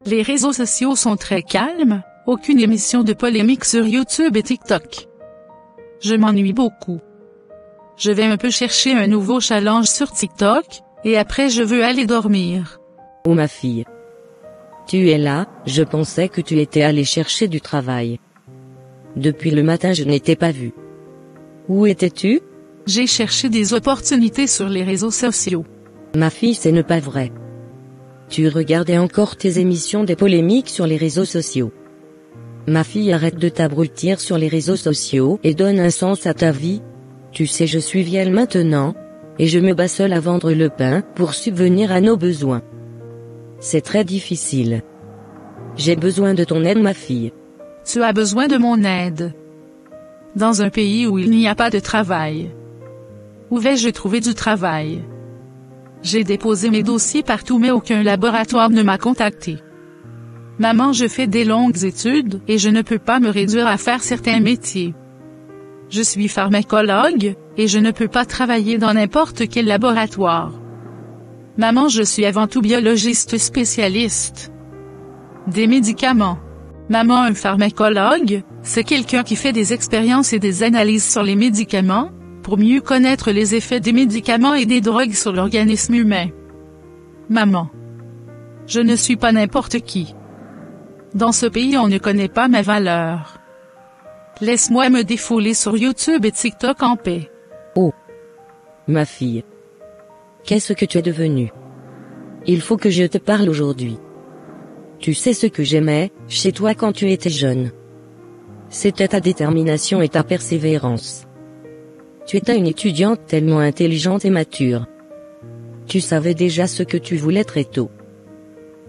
Les réseaux sociaux sont très calmes, aucune émission de polémique sur YouTube et TikTok. Je m'ennuie beaucoup. Je vais un peu chercher un nouveau challenge sur TikTok, et après je veux aller dormir. Oh ma fille. Tu es là, je pensais que tu étais allée chercher du travail. Depuis le matin je ne t'ai pas vu. Où étais-tu? J'ai cherché des opportunités sur les réseaux sociaux. Ma fille, c'est ne pas vrai. Tu regardais encore tes émissions des polémiques sur les réseaux sociaux. Ma fille, arrête de t'abrutir sur les réseaux sociaux et donne un sens à ta vie. Tu sais, je suis vieille maintenant, et je me bats seule à vendre le pain pour subvenir à nos besoins. C'est très difficile. J'ai besoin de ton aide, ma fille. Tu as besoin de mon aide. Dans un pays où il n'y a pas de travail. Où vais-je trouver du travail? J'ai déposé mes dossiers partout mais aucun laboratoire ne m'a contacté. Maman, je fais des longues études et je ne peux pas me réduire à faire certains métiers. Je suis pharmacologue, et je ne peux pas travailler dans n'importe quel laboratoire. Maman, je suis avant tout biologiste spécialiste des médicaments. Maman, un pharmacologue, c'est quelqu'un qui fait des expériences et des analyses sur les médicaments, pour mieux connaître les effets des médicaments et des drogues sur l'organisme humain. Maman, je ne suis pas n'importe qui. Dans ce pays, on ne connaît pas ma valeur. Laisse-moi me défouler sur YouTube et TikTok en paix. Oh, ma fille. Qu'est-ce que tu es devenue? Il faut que je te parle aujourd'hui. Tu sais ce que j'aimais, chez toi quand tu étais jeune. C'était ta détermination et ta persévérance. Tu étais une étudiante tellement intelligente et mature. Tu savais déjà ce que tu voulais très tôt.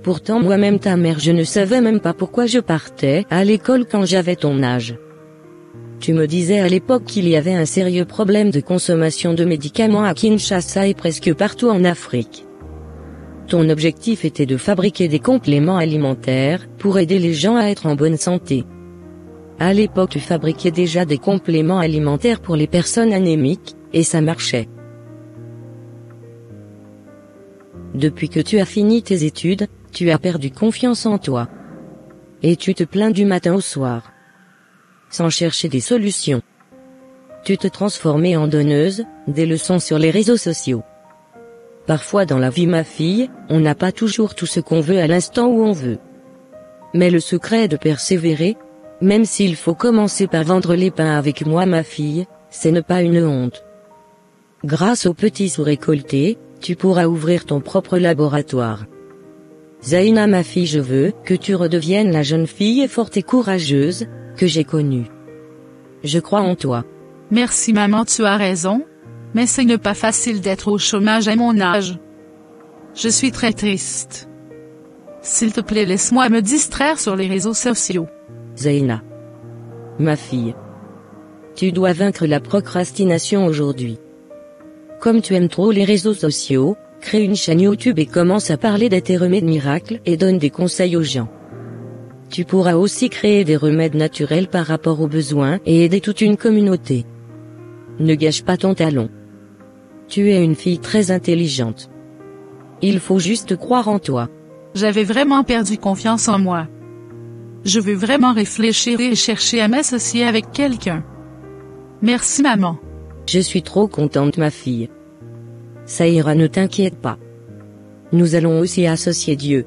Pourtant moi-même ta mère, je ne savais même pas pourquoi je partais à l'école quand j'avais ton âge. Tu me disais à l'époque qu'il y avait un sérieux problème de consommation de médicaments à Kinshasa et presque partout en Afrique. Ton objectif était de fabriquer des compléments alimentaires pour aider les gens à être en bonne santé. À l'époque, tu fabriquais déjà des compléments alimentaires pour les personnes anémiques, et ça marchait. Depuis que tu as fini tes études, tu as perdu confiance en toi. Et tu te plains du matin au soir. Sans chercher des solutions. Tu te transformais en donneuse, des leçons sur les réseaux sociaux. Parfois dans la vie, ma fille, on n'a pas toujours tout ce qu'on veut à l'instant où on veut. Mais le secret est de persévérer, même s'il faut commencer par vendre les pains avec moi, ma fille, c'est ne pas une honte. Grâce aux petits sous récoltés, tu pourras ouvrir ton propre laboratoire. Zaina, ma fille, je veux que tu redeviennes la jeune fille forte et courageuse que j'ai connue. Je crois en toi. Merci maman, tu as raison, mais ce n'est pas facile d'être au chômage à mon âge. Je suis très triste. S'il te plaît, laisse-moi me distraire sur les réseaux sociaux. Zaina, ma fille, tu dois vaincre la procrastination aujourd'hui. Comme tu aimes trop les réseaux sociaux, crée une chaîne YouTube et commence à parler de tes remèdes miracles et donne des conseils aux gens. Tu pourras aussi créer des remèdes naturels par rapport aux besoins et aider toute une communauté. Ne gâche pas ton talent. Tu es une fille très intelligente. Il faut juste croire en toi. J'avais vraiment perdu confiance en moi. Je veux vraiment réfléchir et chercher à m'associer avec quelqu'un. Merci maman. Je suis trop contente, ma fille. Ça ira, ne t'inquiète pas. Nous allons aussi associer Dieu.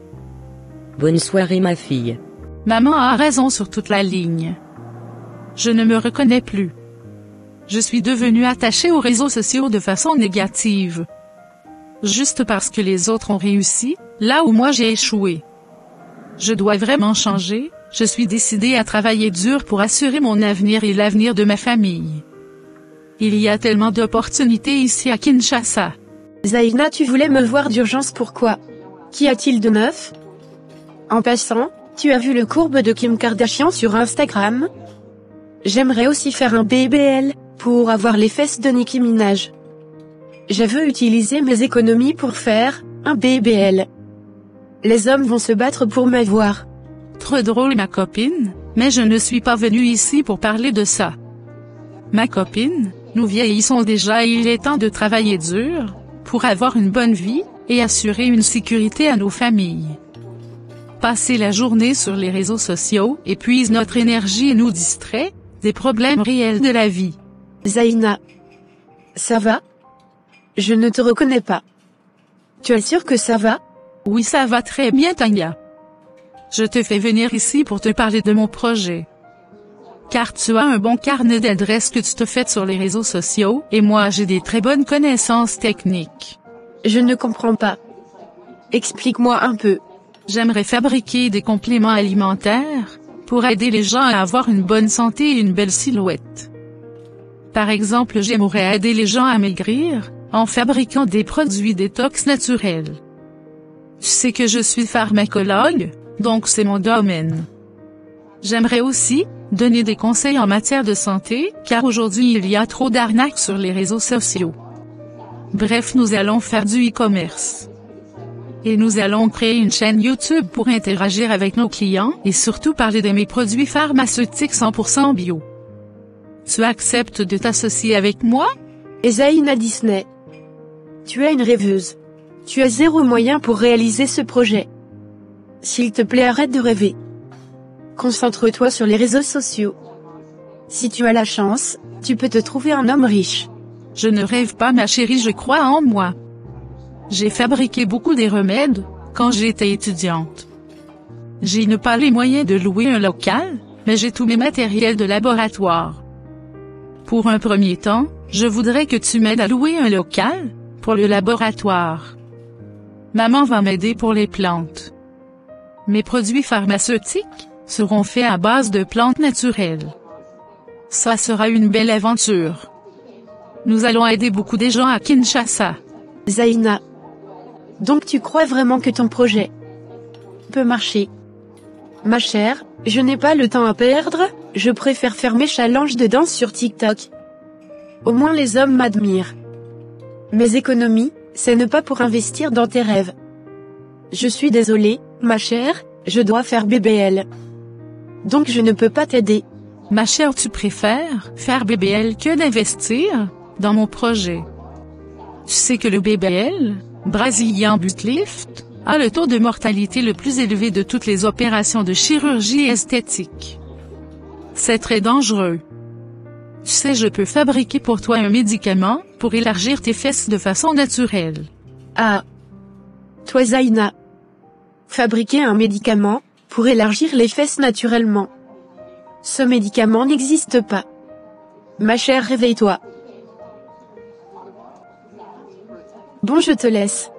Bonne soirée, ma fille. Maman a raison sur toute la ligne. Je ne me reconnais plus. Je suis devenue attachée aux réseaux sociaux de façon négative. Juste parce que les autres ont réussi, là où moi j'ai échoué. Je dois vraiment changer, je suis décidée à travailler dur pour assurer mon avenir et l'avenir de ma famille. Il y a tellement d'opportunités ici à Kinshasa. Zaina, tu voulais me voir d'urgence, pourquoi? Qu'y a-t-il de neuf? En passant, tu as vu le courbe de Kim Kardashian sur Instagram? J'aimerais aussi faire un BBL, pour avoir les fesses de Nicki Minaj. Je veux utiliser mes économies pour faire un BBL. Les hommes vont se battre pour m'avoir. Trop drôle ma copine, mais je ne suis pas venue ici pour parler de ça. Ma copine, nous vieillissons déjà et il est temps de travailler dur, pour avoir une bonne vie, et assurer une sécurité à nos familles. Passer la journée sur les réseaux sociaux épuise notre énergie et nous distrait des problèmes réels de la vie. Zaina. Ça va? Je ne te reconnais pas. Tu es sûr que ça va? Oui, ça va très bien, Tania. Je te fais venir ici pour te parler de mon projet. Car tu as un bon carnet d'adresses que tu te fais sur les réseaux sociaux, et moi j'ai des très bonnes connaissances techniques. Je ne comprends pas. Explique-moi un peu. J'aimerais fabriquer des compléments alimentaires pour aider les gens à avoir une bonne santé et une belle silhouette. Par exemple, j'aimerais aider les gens à maigrir en fabriquant des produits détox naturels. Tu sais que je suis pharmacologue, donc c'est mon domaine. J'aimerais aussi donner des conseils en matière de santé, car aujourd'hui il y a trop d'arnaques sur les réseaux sociaux. Bref, nous allons faire du e-commerce. Et nous allons créer une chaîne YouTube pour interagir avec nos clients et surtout parler de mes produits pharmaceutiques 100% bio. Tu acceptes de t'associer avec moi? Zaina Disney. Tu es une rêveuse. Tu as zéro moyen pour réaliser ce projet. S'il te plaît, arrête de rêver. Concentre-toi sur les réseaux sociaux. Si tu as la chance, tu peux te trouver un homme riche. Je ne rêve pas, ma chérie, je crois en moi. J'ai fabriqué beaucoup des remèdes quand j'étais étudiante. J'ai pas les moyens de louer un local, mais j'ai tous mes matériels de laboratoire. Pour un premier temps, je voudrais que tu m'aides à louer un local pour le laboratoire. Maman va m'aider pour les plantes. Mes produits pharmaceutiques seront faits à base de plantes naturelles. Ça sera une belle aventure. Nous allons aider beaucoup des gens à Kinshasa. Zaina. Donc tu crois vraiment que ton projet peut marcher? Ma chère, je n'ai pas le temps à perdre, je préfère faire mes challenges de danse sur TikTok. Au moins les hommes m'admirent. Mes économies, c'est ne pas pour investir dans tes rêves. Je suis désolée, ma chère, je dois faire BBL. Donc je ne peux pas t'aider. Ma chère, tu préfères faire BBL que d'investir dans mon projet. Tu sais que le BBL, Brazilian Butt Lift, a le taux de mortalité le plus élevé de toutes les opérations de chirurgie esthétique. C'est très dangereux. Tu sais, je peux fabriquer pour toi un médicament pour élargir tes fesses de façon naturelle. Ah. Toi Zaina. Fabriquer un médicament pour élargir les fesses naturellement. Ce médicament n'existe pas. Ma chère, réveille-toi. Bon, je te laisse.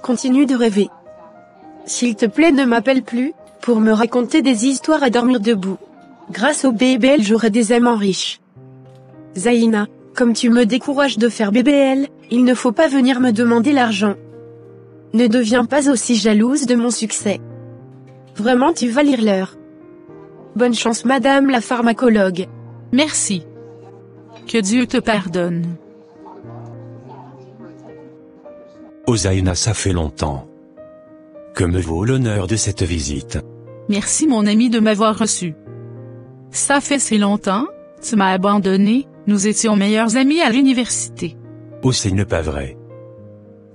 Continue de rêver. S'il te plaît, ne m'appelle plus pour me raconter des histoires à dormir debout. Grâce au BBL, j'aurai des amants riches. Zaina, comme tu me décourages de faire BBL, il ne faut pas venir me demander l'argent. Ne deviens pas aussi jalouse de mon succès. Vraiment, tu vas lire l'heure. Bonne chance, madame la pharmacologue. Merci. Que Dieu te pardonne. Oh Zaina, ça fait longtemps. Que me vaut l'honneur de cette visite? Merci mon ami de m'avoir reçu. Ça fait si longtemps, tu m'as abandonné, nous étions meilleurs amis à l'université. Oh, c'est pas vrai.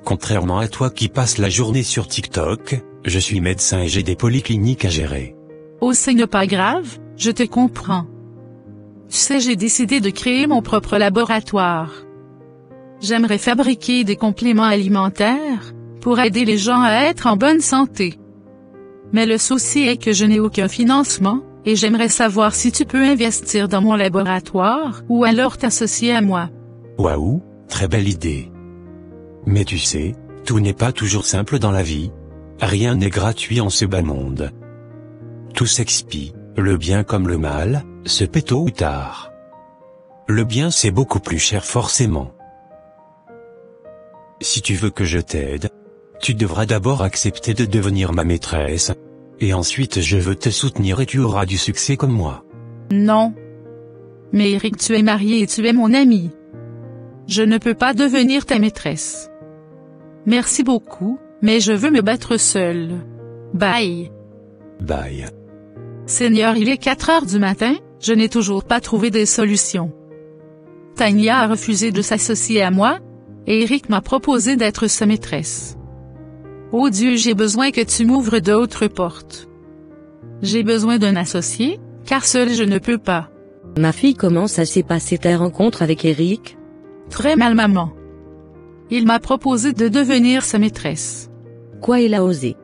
Contrairement à toi qui passes la journée sur TikTok, je suis médecin et j'ai des polycliniques à gérer. Oh, c'est pas grave, je te comprends. Tu sais, j'ai décidé de créer mon propre laboratoire. J'aimerais fabriquer des compléments alimentaires pour aider les gens à être en bonne santé. Mais le souci est que je n'ai aucun financement, et j'aimerais savoir si tu peux investir dans mon laboratoire, ou alors t'associer à moi. Waouh, très belle idée. Mais tu sais, tout n'est pas toujours simple dans la vie. Rien n'est gratuit en ce bas monde. Tout s'expie, le bien comme le mal, se paie tôt ou tard. Le bien c'est beaucoup plus cher forcément. Si tu veux que je t'aide, tu devras d'abord accepter de devenir ma maîtresse. Et ensuite je veux te soutenir et tu auras du succès comme moi. Non. Mais Eric, tu es marié et tu es mon ami. Je ne peux pas devenir ta maîtresse. Merci beaucoup, mais je veux me battre seul. Bye. Bye. Seigneur, il est 4 heures du matin, je n'ai toujours pas trouvé des solutions. Tania a refusé de s'associer à moi, et Eric m'a proposé d'être sa maîtresse. Oh Dieu, j'ai besoin que tu m'ouvres d'autres portes. J'ai besoin d'un associé, car seul je ne peux pas. Ma fille, comment ça s'est passé ta rencontre avec Eric? Très mal, maman. Il m'a proposé de devenir sa maîtresse. Quoi, il a osé?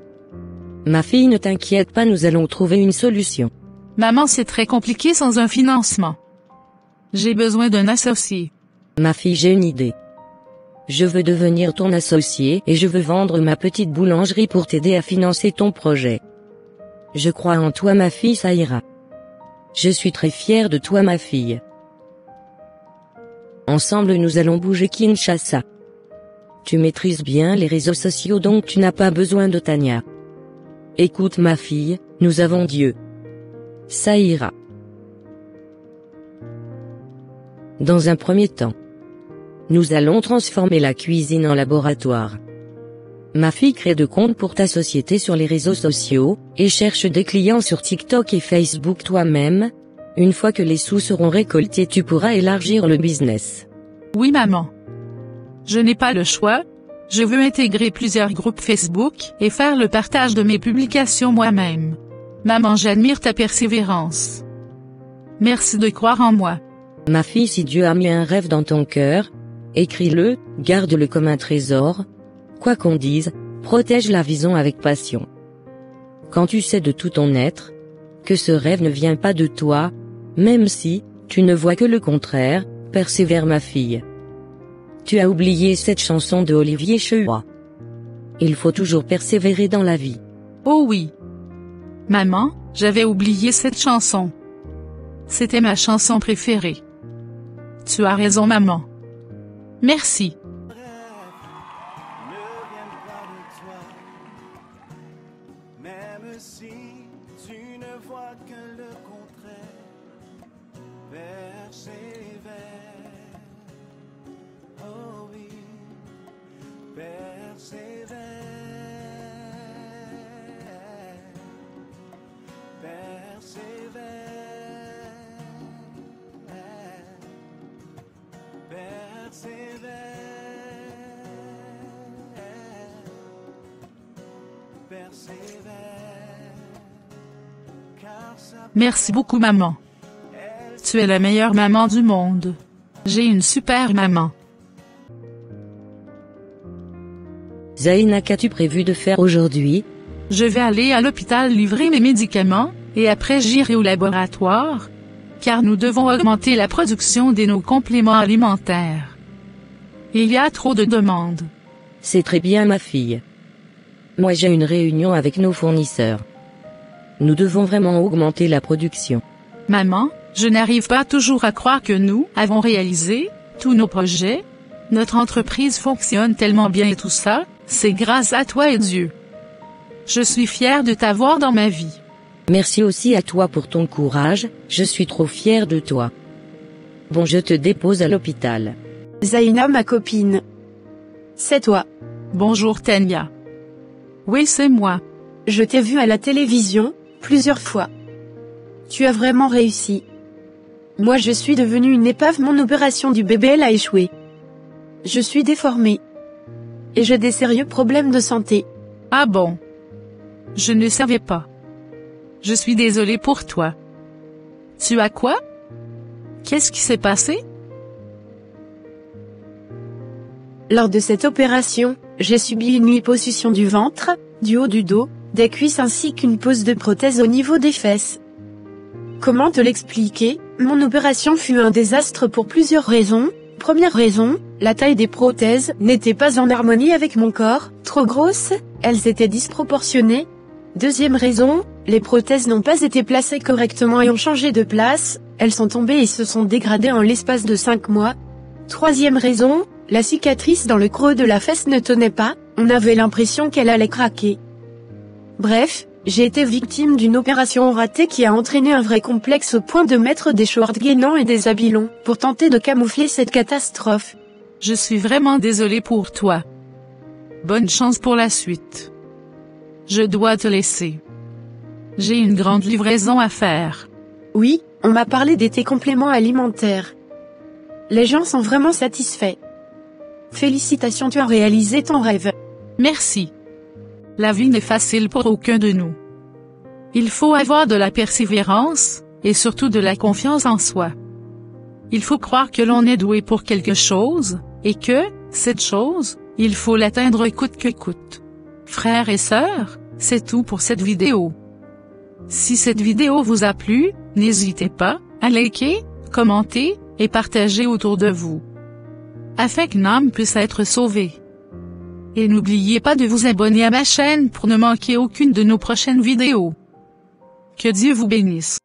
Ma fille, ne t'inquiète pas, nous allons trouver une solution. Maman, c'est très compliqué sans un financement. J'ai besoin d'un associé. Ma fille, j'ai une idée. Je veux devenir ton associé et je veux vendre ma petite boulangerie pour t'aider à financer ton projet. Je crois en toi, ma fille, ça ira. Je suis très fière de toi, ma fille. Ensemble, nous allons bouger Kinshasa. Tu maîtrises bien les réseaux sociaux, donc tu n'as pas besoin de Tania. Écoute, ma fille, nous avons Dieu. Ça ira. Dans un premier temps, nous allons transformer la cuisine en laboratoire. Ma fille, crée de comptes pour ta société sur les réseaux sociaux, et cherche des clients sur TikTok et Facebook toi-même. Une fois que les sous seront récoltés, tu pourras élargir le business. Oui, maman. Je n'ai pas le choix. Je veux intégrer plusieurs groupes Facebook et faire le partage de mes publications moi-même. Maman, j'admire ta persévérance. Merci de croire en moi. Ma fille, si Dieu a mis un rêve dans ton cœur, écris-le, garde-le comme un trésor. Quoi qu'on dise, protège la vision avec passion. Quand tu sais de tout ton être, que ce rêve ne vient pas de toi, même si, tu ne vois que le contraire, persévère, ma fille. Tu as oublié cette chanson de Olivier Cheuat. Il faut toujours persévérer dans la vie. Oh oui. Maman, j'avais oublié cette chanson. C'était ma chanson préférée. Tu as raison, maman. Merci. Même si tu ne vois que le contraire, persévère, oh oui, persévère, persévère, persévère, persévère. Merci beaucoup, maman. Tu es la meilleure maman du monde. J'ai une super maman. Zaina, qu'as-tu prévu de faire aujourd'hui? Je vais aller à l'hôpital livrer mes médicaments, et après j'irai au laboratoire, car nous devons augmenter la production de nos compléments alimentaires. Il y a trop de demandes. C'est très bien, ma fille. Moi, j'ai une réunion avec nos fournisseurs. Nous devons vraiment augmenter la production. Maman, je n'arrive pas toujours à croire que nous avons réalisé tous nos projets. Notre entreprise fonctionne tellement bien et tout ça, c'est grâce à toi et Dieu. Je suis fière de t'avoir dans ma vie. Merci aussi à toi pour ton courage, je suis trop fière de toi. Bon, je te dépose à l'hôpital. Zaina, ma copine. C'est toi. Bonjour Tania. Oui, c'est moi. Je t'ai vu à la télévision, plusieurs fois. Tu as vraiment réussi. Moi, je suis devenue une épave, mon opération du BBL a échoué. Je suis déformée. Et j'ai des sérieux problèmes de santé. Ah bon? Je ne savais pas. Je suis désolée pour toi. Tu as quoi? Qu'est-ce qui s'est passé? Lors de cette opération, j'ai subi une liposuction du ventre, du haut du dos, des cuisses ainsi qu'une pose de prothèse au niveau des fesses. Comment te l'expliquer? Mon opération fut un désastre pour plusieurs raisons. Première raison, la taille des prothèses n'était pas en harmonie avec mon corps, trop grosses, elles étaient disproportionnées. Deuxième raison, les prothèses n'ont pas été placées correctement et ont changé de place, elles sont tombées et se sont dégradées en l'espace de 5 mois. Troisième raison, la cicatrice dans le creux de la fesse ne tenait pas, on avait l'impression qu'elle allait craquer. Bref, j'ai été victime d'une opération ratée qui a entraîné un vrai complexe au point de mettre des shorts gainants et des habits longs pour tenter de camoufler cette catastrophe. Je suis vraiment désolée pour toi. Bonne chance pour la suite. Je dois te laisser. J'ai une grande livraison à faire. Oui, on m'a parlé de tes compléments alimentaires. Les gens sont vraiment satisfaits. Félicitations, tu as réalisé ton rêve. Merci. La vie n'est facile pour aucun de nous. Il faut avoir de la persévérance, et surtout de la confiance en soi. Il faut croire que l'on est doué pour quelque chose, et que, cette chose, il faut l'atteindre coûte que coûte. Frères et sœurs, c'est tout pour cette vidéo. Si cette vidéo vous a plu, n'hésitez pas à liker, commenter, et partager autour de vous, afin qu'une âme puisse être sauvée. Et n'oubliez pas de vous abonner à ma chaîne pour ne manquer aucune de nos prochaines vidéos. Que Dieu vous bénisse.